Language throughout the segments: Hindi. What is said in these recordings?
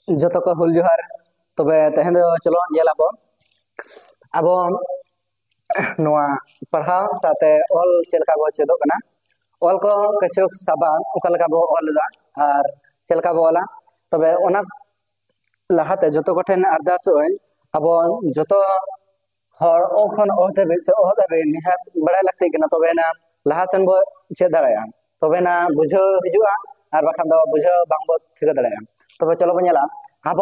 जोतो को हुल जोहार तबे तेहेन दो चलो जेलाबो अब नोआ पढ़ाव साथे ऑल चलका बो चेदो कना ऑल को कचुक साबान उकलका बो ऑल दा और चलका बो ऑला तबे ओना लाहाते जोतो को ठेन अरदास होय अब जोतो हर ओखन ओहते बे से ओहते बे निहात बड़ा लगते कना तबे ना लाहा सेन बो चेद दाड़ाया तबे ना बुझो हिजुआ और बाखान दो बुझो बांग बो ठिक दाड़ाया तबे चलो बो नेला अब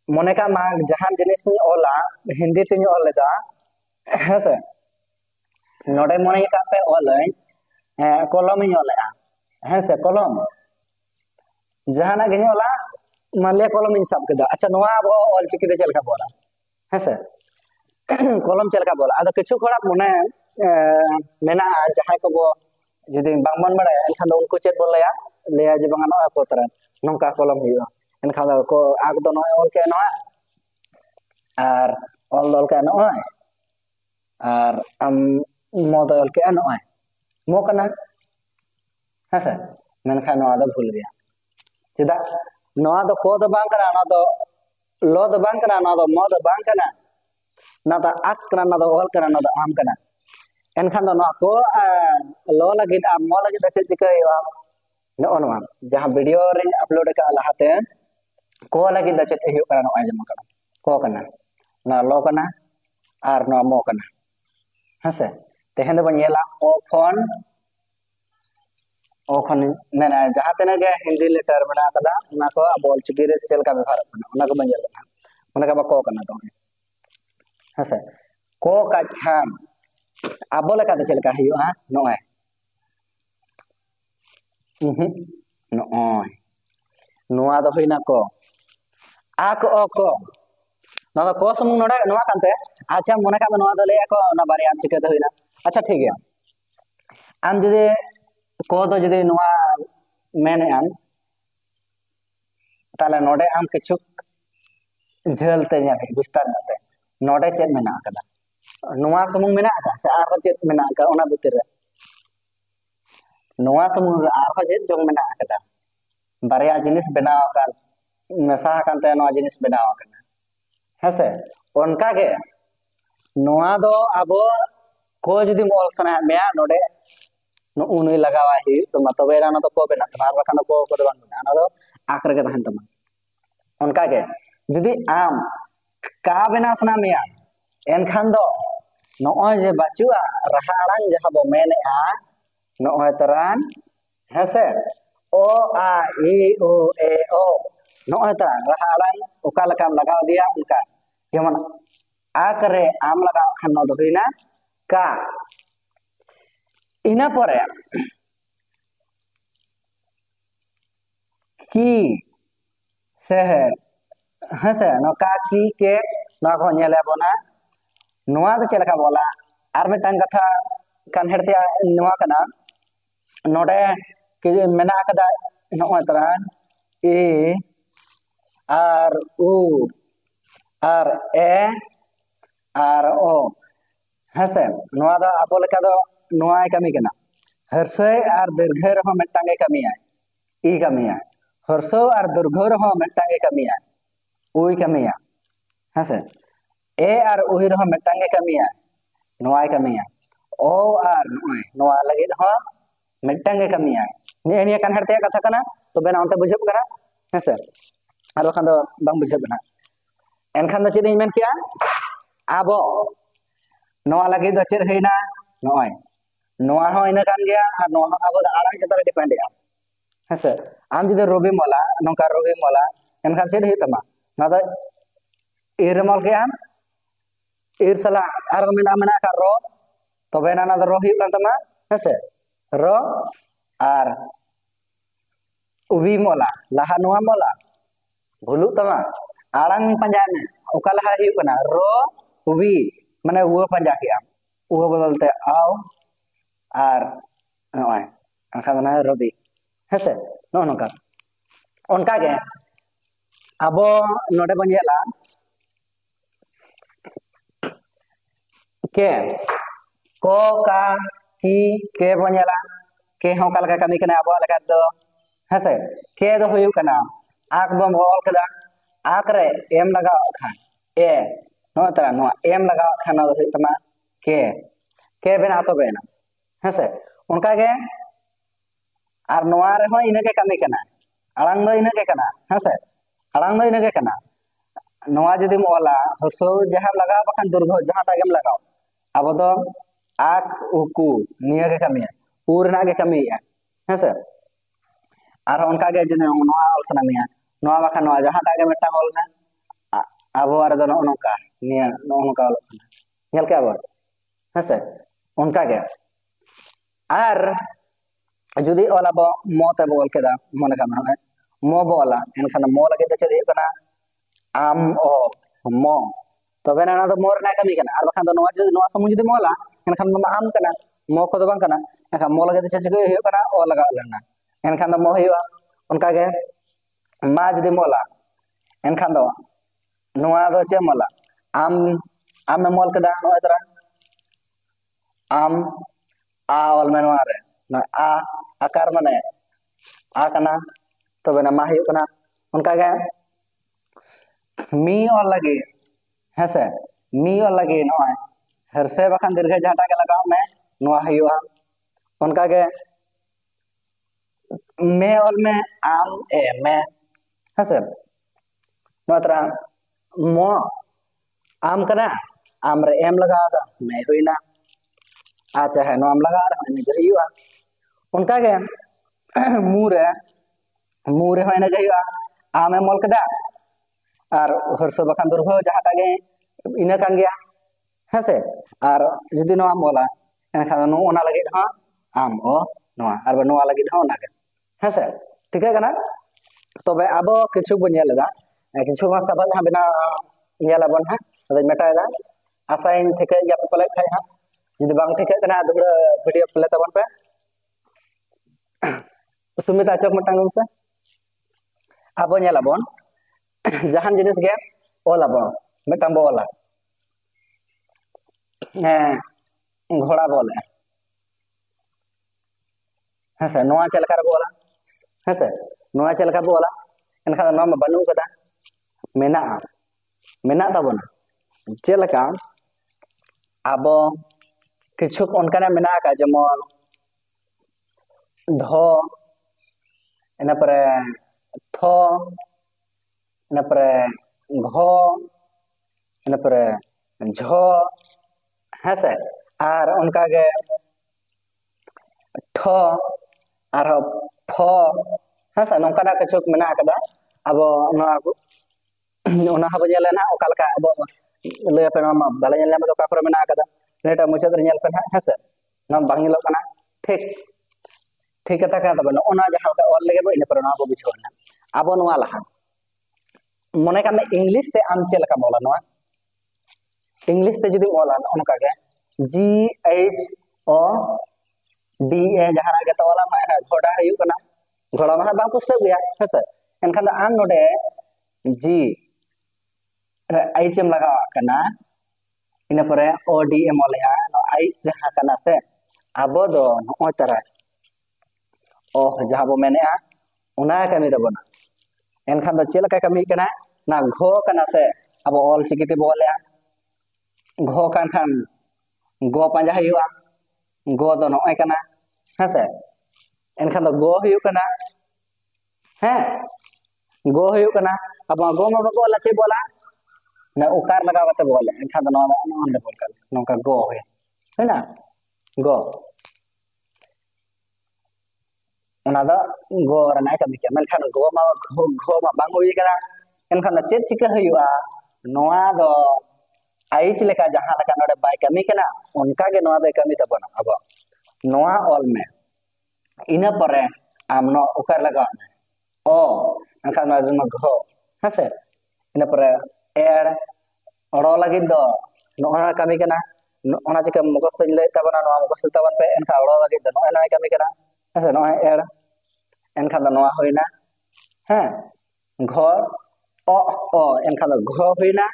मने का मा जहान जिनिस ओला हिंदी तिन ओल लेदा हेसे नोडे मने का पे ओल कलम इन ओला हेसे कलम जहाना गिनी ओला मानले कलम इन सब केदा अच्छा नोआ अब ओल चिकी दे चलका बोला हेसे कलम चलका बोला आदो किछु खड़ा मने मेना जहाय को बो जदि बांगमन बड़े एनखान दो उनको चेत बोल लेया जे बांगा नोआ पोतरा नोंका कलम हुआ एनखान दो को आग दो नोय ओल के नोआ और ऑल दल के नोय और am मोद ओल के नोय मो कना हेसे मेनखान नोआ दो भूल गया चेदा नोआ दो को दो बांग कना ना दो लो दो बांग कना ना दो मो दो बांग कना ना दो आक कना ना दो ओल कना ना दो आम कना एनखान दो नोआ को लो लगिद आ मो लगिद चे चिकैवा नो नोआ जहां वीडियो रे अपलोड का लहाते को लगिद चे हियो कना नोआ जमा कना को कना ना लो कना और नोआ मो कना हसे तेहेन दो बनेला ओखन मेना जहां तेना गे हिंदी लेटर बना कदा ना को बोल चिकी रे चेल का व्यवहार कना ना को बनेला मने का को कना तो हसे को का खाम आबो लेका दे चेल का हियो नोए नोय नोआ दो होइना को आक ओ को ना तो को सुमुंग नोडा नोआ कांते अच्छा मने का नोआ दो लेया को ना बारे चिके दो होइना अच्छा ठीक है आम जदि को दो जदि नोआ मेने आम ताले नोडे आम किछुक झेलते ᱧᱮᱞ विस्तार नते नोडे चेत मेना कदा नोआ सुमुंग मेना का से आरो चेत मेना का ओना भितर रे नोआ सुमुंग आरो चेत जों मेना कदा बारया जिनिस बनाव का मेसा कांते नोआ जिनिस बनाव का हेसे उनका के नोआ दो अब को जदि मोल सना मेया नोडे नो उनुई लगावा ही तो मतबे ना तो को बेना तमार बखान को दो बांग ना ना दो आकर के तहन तमा उनका के जदि आम का बेना सना मेया एनखान दो नोय जे बाचुआ रहा आड़ांग जहां बो मेने नोय तरान हेसे ओ आ ई ओ ए ओ नोय तरान रहा आड़ांग ओका लकाम लगाव दिया उनका जेमन आकरे आम लगाव खान न दो होइना का इना परे की से हेसे नो का की के नो को नेले बोना नोआ दो चलका बोला आर मिटांग कथा कान हेडते नोआ कना नोडे कि मेना कदा नोय तरान ए आर उ आर ए आर ओ हेसे नोआ दो आबो लेका दो नोआ कमी कना हरसय आर दीर्घय रहो मिटांगे कमी आय ई कमी आय हरसो आर दीर्घय रहो मिटांगे कमी आय उई कमी आय हेसे ए आर उही रहो मिटांगे कमी आय नोआ कमी आय ओ आर नोय नोआ लगिद हो मिटांगे कमी आय ने कान हरते कथा कना तो बेना onte बुझब कना हेसे आर बखान दो बांग बुझब ना एनखान दो चेदि मेन किया आबो नोआ लगिद दो चेद होइना नोय नोआ हो इन कान गया और नोआ अब आड़ांग चेतारे डिपेंड या हेसे आम जदि रवि मोला नोका रवि मोला एनखान चेद हुई तमा ना दो ईर मोल के आम ईर सला आर मेना का रो तबे ना दो रो हुई कान तमा हेसे रो आर उबी मोला लाहा नोआ मोला भूलु तमा आड़ांग पंजा में ओका लाहा हुई कना रो उबी माने वो पंजा के आम वो बदलते आओ आर नोय आखा ना रवि हेसे नो नोका उनका के अब नोडे बनेला के को का की के बनेला के हो का लगा कमी कना अब लगा दो हेसे के दो हुयु कना आक बम ऑल कदा आक रे एम लगा खान ए नो तरा नो एम लगा खान नो हुई तमा के बेना तो बेना हेसे उनका के आर नोआ रे हो इने के कमी कना अड़ांग दो इने के कना हेसे अड़ांग दो इने के कना नोआ जदि मोला हरसो जहां लगा बखान दुर्घ जहां टागेम लगाओ अब दो आक उकु निया के कमी पूरना के कमी हेसे आर उनका के जदि नोआ ऑल सनामिया नोआ बखान नोआ जहां टागे मेटा ऑल ना अब आर दो नोका निया नोका ऑल नेल के अब हेसे उनका के आर जुदी ऑल अब मो ते बोल केदा मन का मन मो बोला एनखान मो लगे ते चेद कना आम ओ मो तबे ना तो मोर ना कमी कना आर बखान तो नोआ समझ जुदी मोला एनखान तो आम कना मो को तो बंग कना एनखान मो लगे ते चेद हो कना ओ लगा लेना एनखान तो मो हुआ उनका के मा जुदी मोला एनखान दो नोआ दो चे मोला आम आम में मोल केदा नो तरा आम आ ऑल में नोआ रे ना आ आकार माने आ कना तो बेना मा हुई कना उनका के मी और लगे हेसे मी और लगे नोय हरसे बखान दीर्घ जहाटा के लगाओ में नोआ हुआ उनका के मे और में आम ए में हेसे नोतरा मो आम कना आम रे एम लगा दा में हुईना आ चाहे नो आम लगा रहा ने हुआ उनका के मुरे होने गई आम मोल कदा और हरसो बखान दुर्घ जहां टागे इना कान गया हेसे और जुदी नो मोला एनखान नो ओना लगे हा आम ओ नो और नो लगे हा ओना के हेसे ठीक है कना तबे अब किछु बन नेलदा किछु मा सबद हा बिना नेला बन हा तबे मेटायदा आसाइन ठीक है या पले खाय हा जुदी बांग ठीक है कना दुबड़ वीडियो प्ले तबन पे सुमिता चक मटांग से अब नेला बन जहान जिनिस गे ओला बो मेटांग बो ओला घोड़ा बोले हेसे नोआ चलका रे बोला हेसे नोआ चलका बोला एनखा नो बनु कदा मेना मेना तबना चलका अब किछु उनका मेना का जेमन धो इन पर थो इन पर घो इन पर झो हेसे आर उनका के ठो आर फो हेसे नोंका किछु मेना कदा अब ओना हब नेलेना ओकालका अब लय पे मा बाले नेले म ओका पर मेना कदा नेटा मुचाद रे नेल पे हेसे न बांग नेलो कना ठीक ठीक कथा का तब ओना जहां ऑल लगे बो इन पर ना बो बिछोना अब नोआ लहा मने का में इंग्लिश ते आम चलका बोला नोआ इंग्लिश ते जुदी ओला उनका के जी एच ओ डी ए जहां के तोला मा घोड़ा हुई कना घोड़ा मा बा पुस्तक गया हेसे एनखान आम नोडे जी एच एम लगा कना इन पर ओ डी एम ओलेया नो आई जहां कना से अब दो नो तरा ओ जहां बो मेने उना कमी दबना एनखान दो चेलका कमी कना ना घो कना से अब ऑल चिकिते बोले घो खान गो पांजा हुआ गो दो नय कना हेसे एनखान दो गो हुई कना हैं गो हुई कना अब गो मा बोला चे बोला ना उकार लगा कते बोले एनखान दो नोंडे बोल कर नोंका गो है ना गो ओना दो गो रना कमी के मेनखान गो मा बांग हुई कना एनखान चेत चिका हुआ नोआ दो आइच लेका जहां लेका नोडे बाय कमी कना उनका के नोआ दे कमी तबना अब नोआ ऑल में इना परे आम नो उकार लगा ओ एनखान नो घो हेसे इन पर एड़ ओड़ो लगी दो नोना कमी कना ओना चिका मगस्त ले तबना नोआ मगस्त तबन पे एनखा ओड़ो लगी दो नोना कमी कना हेसे नोआ एड़ एनखा दो नोआ होइना हैं घो ओ एनखा दो घो होइना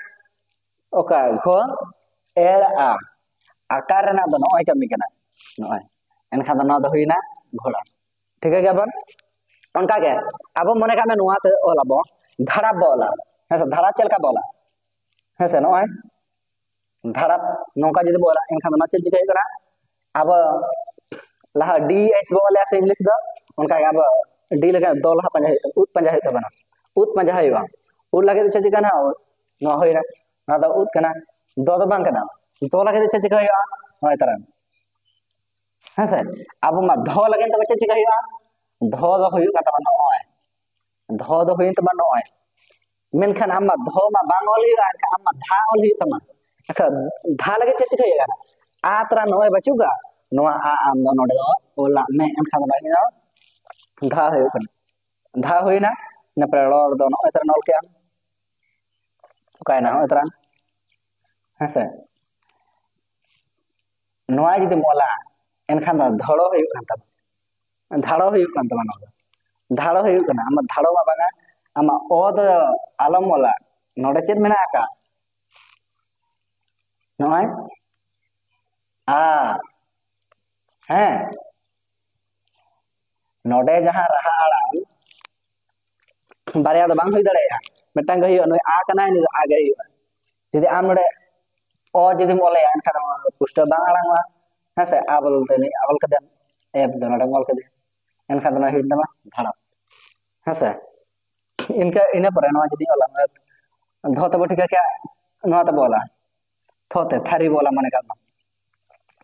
ओका घो एड़ आ आकार ना दो नोय कमी कना नोय एनखा दो नो दो होइना घोड़ा ठीक है क्या बन उनका के अब मने का में नुआ ते ओला बो धड़ा बोला है से धड़ा चल का बोला है से नय धड़ा नोका जदि बोला इनखान मा चेक करा अब लहा डी एच बोला से इंग्लिश दो उनका अब डी लगा दो लहा पंजा उत पंजा है तबना उत पंजा है बा उत लगे चेक कना नो होइना ना दो उत कना दो बांग कना दो लगे चेक होइया नय तरह है से अब मा धो लगे तो चेक होइया धो दो होइयो का तबना नय धो दो होइयो तबना नय मेनखान आम धो मा बांग ओल होइया आम धा ओल होइयो तमा अखा धा लगे चेक होइया आ तरह नय बचुगा नोआ आ आम दो नोडे दो ओला में एनखान बाई ना धा होइयो कना धा होइना न पर रोड दो नय तरह नोल के आम काय ना नय तरह है से नोआ जदि मोला एनखान धड़ो होइयो कान तमा धाड़ो होइयो कान तमा नो धाड़ो होइयो कना आम धाड़ो मा बांगा आम ओ दो आलम मोला नोडे चेद मेना का नय आ हैं नोडे जहां रहा आड़ाम बारिया दो बांग होई दड़ेया मिटांग होई नय आ कना नि आगे होई जदि आम नोडे ओ जदि मोले एनखान पुष्ट बांग आड़ाम है से आ बदलते नहीं अवल कदन ए दो नोडे मोल कदे एनखान दो होई दमा धाड़ा है से इनका इने पर नवा जदि ओला धोते बठी का क्या नवा तो बोला थोते थारी बोला माने का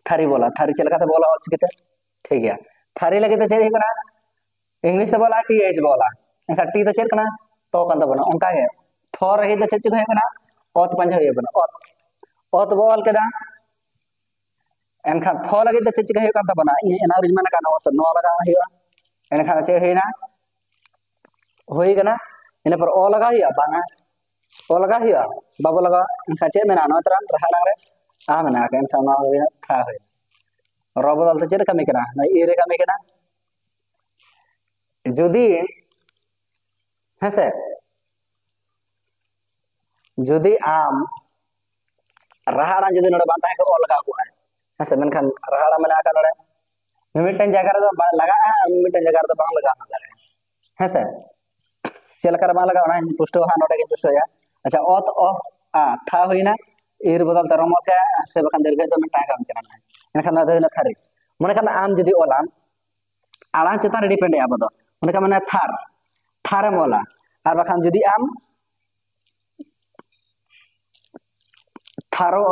थारी बोला थारी चल का बोला और चिकते ठीक है थारी लगे तो चेक करा इंग्लिश तो बोला टी एच बोला एका टी तो चेक कना तो कान तो बना उनका है थो रही तो चेक है कना ओत पंजा है बना ओत बोल के दा एनखान थो लगे तो चेक है कान तो बना एना रिज माने का ओत नो लगा है एनखान चेक है ना होई कना इन पर ओ लगा हिया बांगा ओ लगा हिया बाबू लगा एनखान चेक मेना नो तरह रहा लंगरे आ मेना के एनखान नो होइना था होई रो बदल तो चेक कमी कना न ए रे कमी कना जुदी है से जुदी आम रहाड़ा जुदी नोडे बांता है को ओ लगा को है से मेनखान रहाड़ा मेना का नोडे मिमिटन जगह रे तो लगा मिमिटन जगह रे तो बांग लगा ना है से चल कर बा लगा ना पुष्ट हा नोडे के पुष्ट या अच्छा ओत ओ आ था होइना ईर बदल त रमो के से बखान दीर्घ तो मिटा काम करना एनखान ना देना थारी मने का आम जदि ओलाम आला चेतान डिपेंड या बदो मने का माने थार थारे मोला आर बखान जदि आम थारो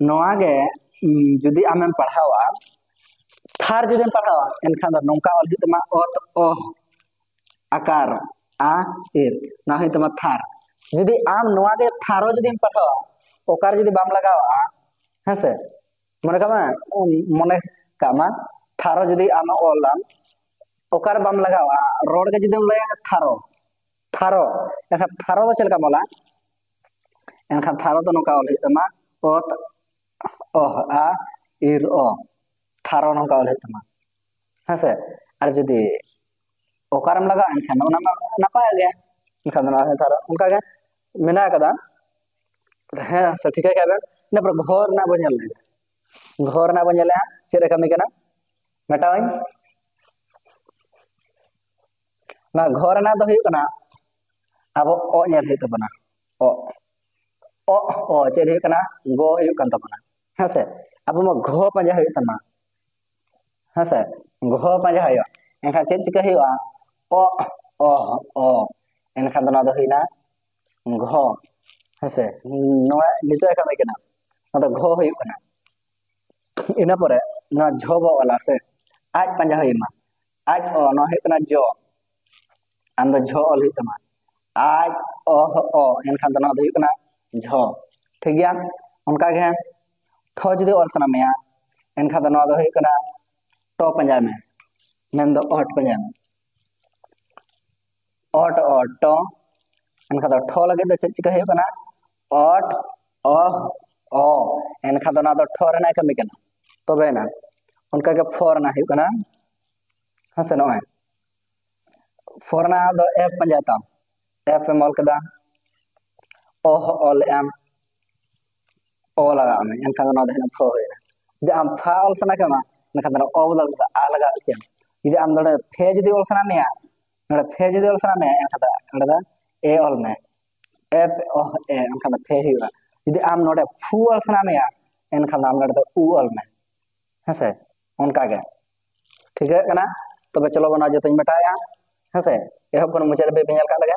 नोआ गे जदि आमेम पढ़ावा थार जदि पढ़ावा एनखान नोंका ओल हितमा ओत ओ आकार आ एर ना है तमा थार जदि आम नोआ दे थारो जदि पढ़ावा ओकार जदि बाम लगावा है से मने कामा थारो जदि आम ओलाम ओकार बाम लगावा रोड के जदि लया थारो थारो एखा थारो तो चलका मोला एनखा थारो तो नोका ओल तमा ओत ओ आ एर ओ थारो नोका ओल तमा है से आर जदि ओकारम लगा एनखान ओना नपाय गया एनखान ना थारो उनका के मेना कदा है से ठीक है क्या ने पर घर ना बनेल घर ना बनेल चेरे कमी कना मेटावኝ ना घर ना दो हुई कना अब ओ नेल हुई तबना ओ ओ ओ चेरे हुई कना गो हुई कन तबना है से अब म घो पंजा हुई तमा है से घो पंजा हुई एनखा चेक चिका हुई ओ ओ ओ एनखा ना दो हुई ना घो है से नो नितो का में कना ना तो घो हुई कना इना परे ना झोबो वाला से आज पंजा हुई मा आज ओ ना हुई कना जो आम दो झो ओल हुई तमा आज ओ एनखा ना दो हुई कना झो ठीक गया उनका के ठो जदि ओल सना मेया एनखा ना दो हुई कना टो पंजा में मेन दो ओट पंजा में ओट टो एनखा दो ठो लगे तो चिका हुई कना ओट ओ ओ एनखा दो ना दो ठो रे ना कमी कना तबे ना उनका के फोर ना हुई कना हसे नो है फोर ना दो एफ पंजाता एफ पे मोल कदा ओ ओल एम ओ लगा में एनखा दो ना दो फो हुई जे आम फा ओल सना कमा एनखा दो ओ बदल आ लगा के यदि आम दो फे जदि ओल सना मेया नोड़े फे जुदी ऑल सना में एनखादा नोड़े ए ऑल में एफ ओ ए एनखादा फे हुआ जुदी आम नोड़े फू ऑल सना में एनखादा आम नोड़े उ ऑल में हेसे उनका के ठीक है कना तबे चलो बना जो तुम बताया हेसे एहब कोन मुझे बे बेल का लगे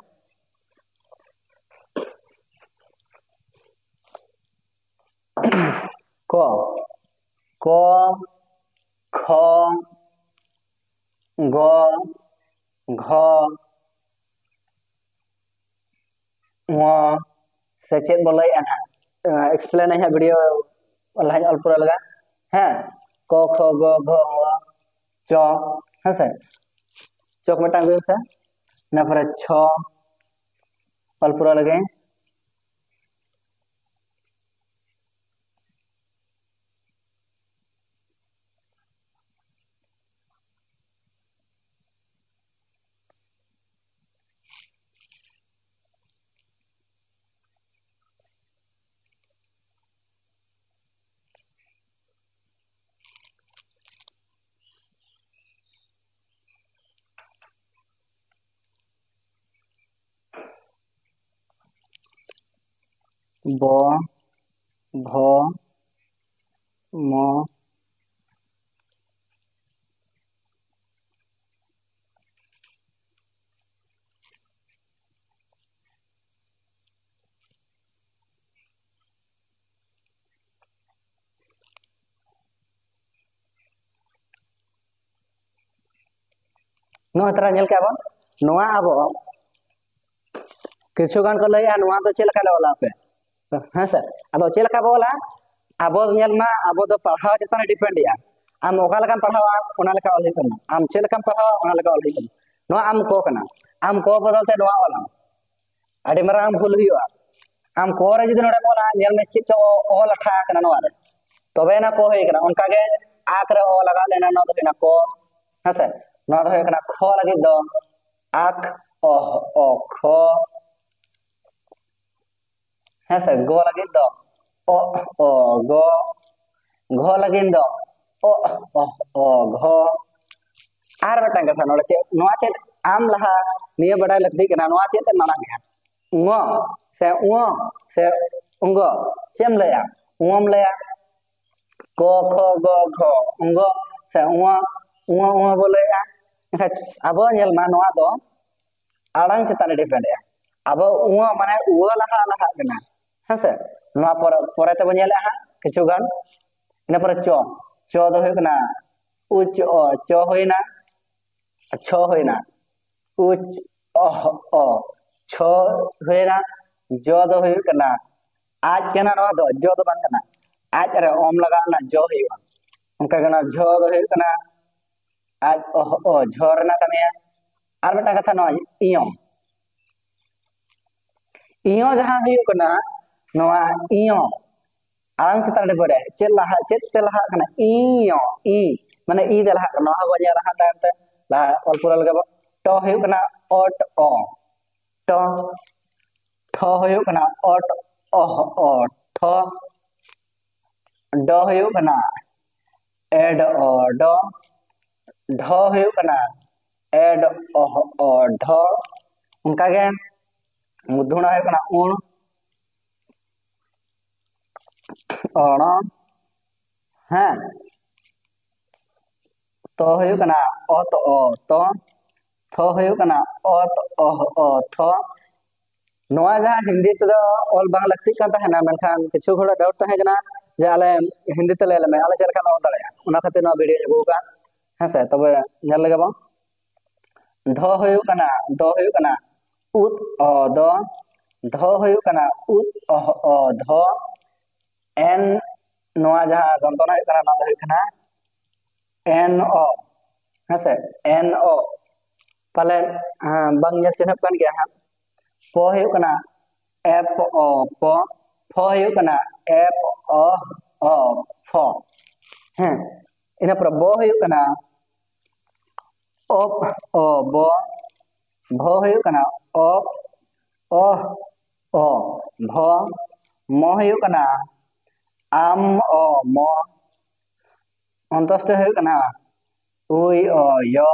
को को ख ग घ व से चेत बोले एक्सप्लेन है वीडियो लाइन ऑल पूरा लगा हैं क ख ग घ व च हेसे चौक में टांग से ना पर छ ऑल पूरा लगे ब भ म नो तरा नेल के अब नोआ अब किछु गान को लइया नोआ तो चेल का वाला पे हां सर अदो चेल का बोला अब नेल मा अब दो पढ़ाव चेतन डिपेंड या आम ओका लगा पढ़ावा ओना लगा ऑल हिकन आम चेल का पढ़ावा ओना लगा ऑल हिकन नोआ आम को कना आम को बदलते नोआ वाला अडी मरा आम भूल हुआ आम को रे जदि नोडे बोला नेल में चिचो ऑल ठा कना नोआ रे तबे ना को होई कना उनका के आक रे ओ लगा लेना न तो ना को हां सर नोआ तो होई कना ख लगी दो आक ओ ख है सर गो लगी दो ओ गो घो लगी दो ओ घो आर बटन कथा नोडे चे नोआ चे आम लहा निय बड़ा लगती कना नोआ चे ते माना गया उ से उंगो चेम लया उम लया को ख ग घ उंगो से उ बोले अब नेल मा नोआ दो आड़ांग चेतान डिपेंड या अब उ माने उ लहा लहा कना हेसे नोआ पर ते बनेले हा किछु गान इना पर चो दो होइना उच ओ चो होइना छ होइना उच ओ छ होइना जो दो होइना आज केना नोआ दो जो दो बांग कना आज रे ओम लगा ना जो होइबा उनका गना झो दो होइना आज ओ झोर ना कने आर बेटा कथा नोआ इयो जहां होइना नोआ इयो आंग चितान बड़े चेत लहा चेत ते लहा कना इयो ई माने ई दे लहा कना बनिया लहा ताते ला ऑल पूरा लगे तो होय कना ओट ओ तो ठ होय कना ओट ओ ठ ड होय कना एड ओ ड ढ होय कना एड ओ ढ उनका गे मुधुना होय कना उण और हैं तो होय कना अत ओ तो थ होय कना अत ओ थ नोआ जहां हिंदी ते ऑल बांग लगती का तहना मेनखान किछु घोड़ा डाउट तहे जना जे आले हिंदी ते ले में आले चरका न दड़या उना खातिर न वीडियो लगो का हसे तबे नेल लगे बा ध होय कना उत ओ द ध होय कना उत ओ ध एन नोआ जहां दंतना होय कना ना होय कना एन ओ हसे एन ओ पाले बांग नेल चिन्ह कन गया हां प होय कना एफ ओ प फ होय कना एफ ओ फ हैं इना पर ब होय कना ओप ओ ब भ होय कना ओप ओ भ म होय कना आम ओ म अंतस्थ होय कना उई ओ यो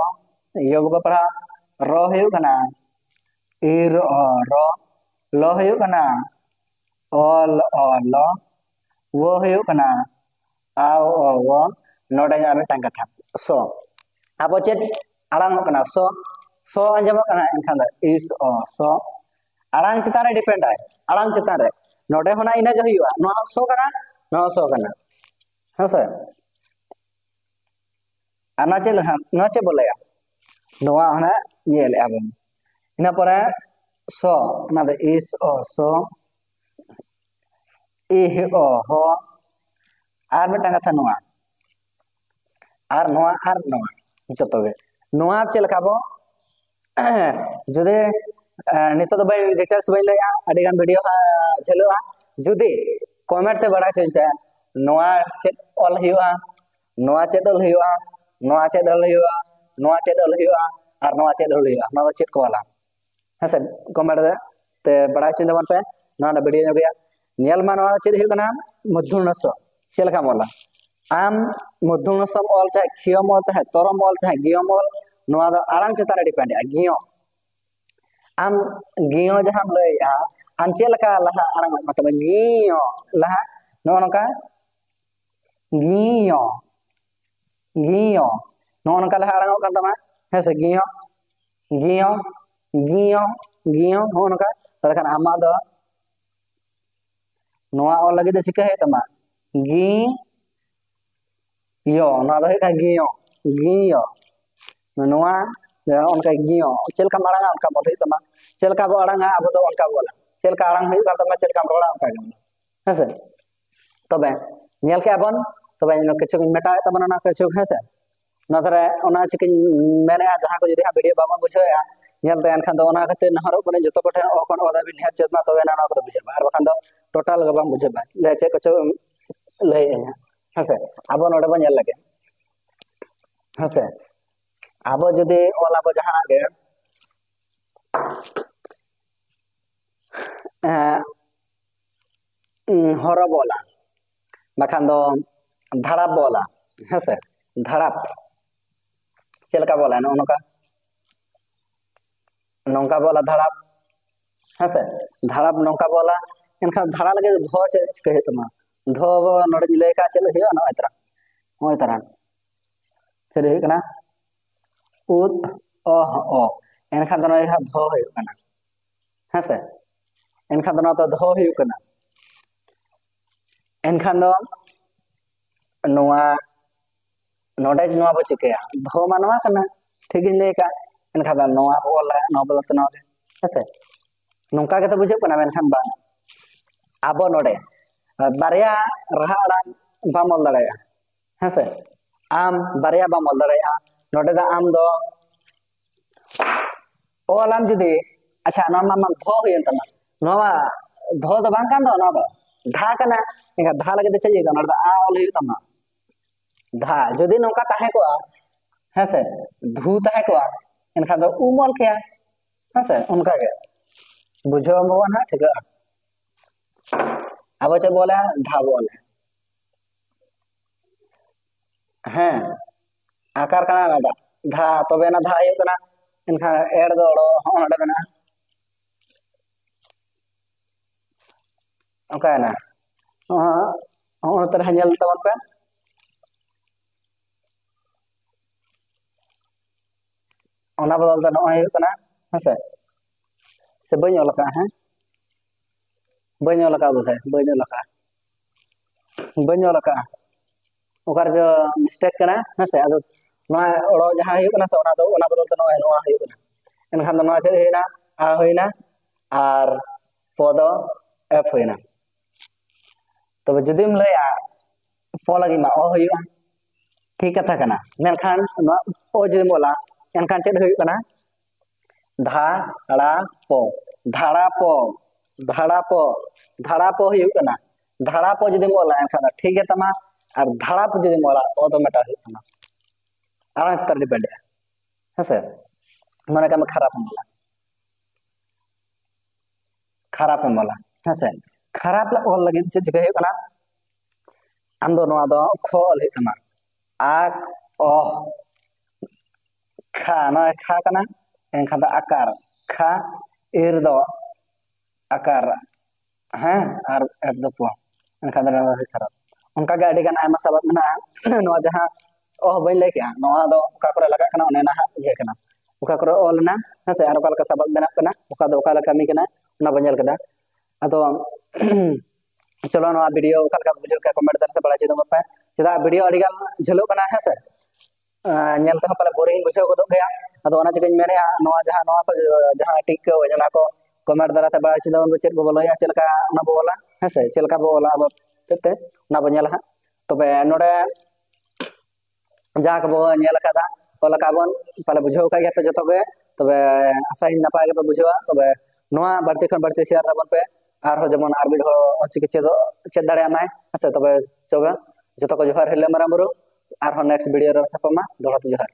योग पढ़ा ro huyuk kana ir o ro lo huyuk kana ol o lo wo huyuk kana au o wo node nya mitang katha so abo chet alang kana so anjamok kana enkhan da is o so alang chitan re depend ay alang chitan re node hona ina ge huyuga no so kana ha sir ana che bole ya noa hona ye le abon ina pore so na da is o so i o ho ar mitang katha noa ar noa joto ge noa che leka bo जुदे नितो तो भाई डिटेल्स भाई लया अडिगान वीडियो चलुआ जुदे कमेंट ते बड़ा चलते नोआ चेक ऑल हुआ नोआ चेक ऑल हुआ नोआ चेक ऑल हुआ नोआ चेक ऑल हुआ और नोआ चेक ऑल हुआ नोआ चेक को वाला हसे कमेंट ते बड़ा चलते मन पे नोआ वीडियो गया नेल मा नोआ चेक हुआ मधुनस चेलका मोला आम मधुनस ऑल चाहे खियमल चाहे तरमल चाहे गियमल नोआ दो आराम से तारा डिपेंड है गियो आम गियो जहां लय आम चेलका लहा आराम मतलब गियो लहा नो नका गियो गियो नो नका लहा आराम kan tama hese गियो गियो गियो गियो नो नका तखन आमा दो नोआ ऑल लगे दे चिका है तमा गी यो ना दो का गियो गियो नोआ उनका गियो चेलका मांगा उनका बोल तमा चेलका बो अड़ंगा अब तो उनका बोला चेलका अड़ंग हुई तमा चेलका रोड़ा उनका गम हसे तबे नेल के अबन तबे नो किछु मेटा तबन ना किछु हसे नथरे ओना चिकिन मेने जहां को जदी वीडियो बाबा बुझोया नेल ते एनखान दो ओना खातिर नहरो कोने जतो कोठे ओकन ओदा बि नेह चेतना तबे ना ना को बुझे बार बखान दो टोटल गबा बुझे बा ले चे किछु ले हसे अब नोडे बन नेल लगे हसे abo jodi ola bo jahana ge horo bola bakhan do dharap bola hese dharap chelka bola no nongka bola dharap hese dharap nongka bola enkha dhara lage dho che ke tama dho node le ka chelo hiyo no oi tara chele kana ut o enkhan do no dho hiyo kana hese enkhan do no to dho hiyo kana enkhan do noa node noa bo chikeya dho manwa kana ठीक ले का enkhan do noa bola no bola to no hese nongka ke to bujhe kana menkhan bang abo node barya raha alang bamol daraya hese am barya bamol daraya node da am do olam judi acha no ma dho hoyen tama no ma dho do bang kan do no do dha kana enka dha lage de chahiye no da a ol hoyu tama dha jodi nongka tahe ko hese dhu tahe ko enkhan do umol kya hese unka ge bujho mo na ठीक है अब चे बोला धा बोले हैं आकार कना ना धा तबे ना धा आयो कना इनखा एड दो होनडे बना ओका ना तरह नेल तबन पे ओना बदल त नय कना हसे से बय लका हैं बय लका बुझे बय लका ओकर जो मिस्टेक कना हसे अदो नय ओड़ो जहां हियो कना से ओना बदल त नय नोआ हियो कना एनखान नोआ से हेना आ होइना आर पदो एफ होइना तबे जदिम लया प लगी मा ओ होइयो ठीक कथा कना मेनखान ओ जदिम बोला एनखान चेद होइयो कना धाड़ा पो धाड़ा पो हुई कना धाड़ा पो जदि मोला एनखान ठीक है तमा और धाड़ा पो जदि मोला ओ तो मेटा हुई तमा आराम से डिपेंड है हसे मने का खराब मोला हसे खराब ला ओल लगी से जगह कना आम दो नोआ दो खो ओल हुई तमा आ ओ खा ना खा कना एनखान द आकार खा एर द आकार हाँ और एफ द फो एनखान द खराब उनका गे अडिगान आयमा साबाद मेना नोआ जहां ओह बइन लay के नोआ दो ओका करे लगा कना ओने ना जे कना ओका करे ओलना हसे आर ओका लका साबाद बेना कना ओका दो ओका लका मी कना ना बनेल कदा अतो चलो नोआ वीडियो ओका लका बुझो का कमेंट दर से बड़ा चिदो मपा चदा वीडियो अडिगान झलो कना हसे नेल ते पले बोरिंग बुझो गदो गया अतो ओना चिकन मेने नोआ जहां को जहां टिक को जना को कमेंट दर ते बड़ा चिदो चेक बो बोलया चलका ना बोला हसे चलका बोला अब ते ना बनेल हा तबे नोडे जाक बो नेल कदा ओला काबन पले बुझो का पे जतो गे तबे आशा इन नपाय के बुझवा तबे नोआ बढ़ती खन बढ़ती शेयर दाबन पे आर हो जमन आर बिड हो चिकित्सा दो चेक दाड़े माय हसे तबे चोबे जतो को जोहार हेले मरा मुरु आर हो नेक्स्ट वीडियो रे थपमा दोड़त जोहार।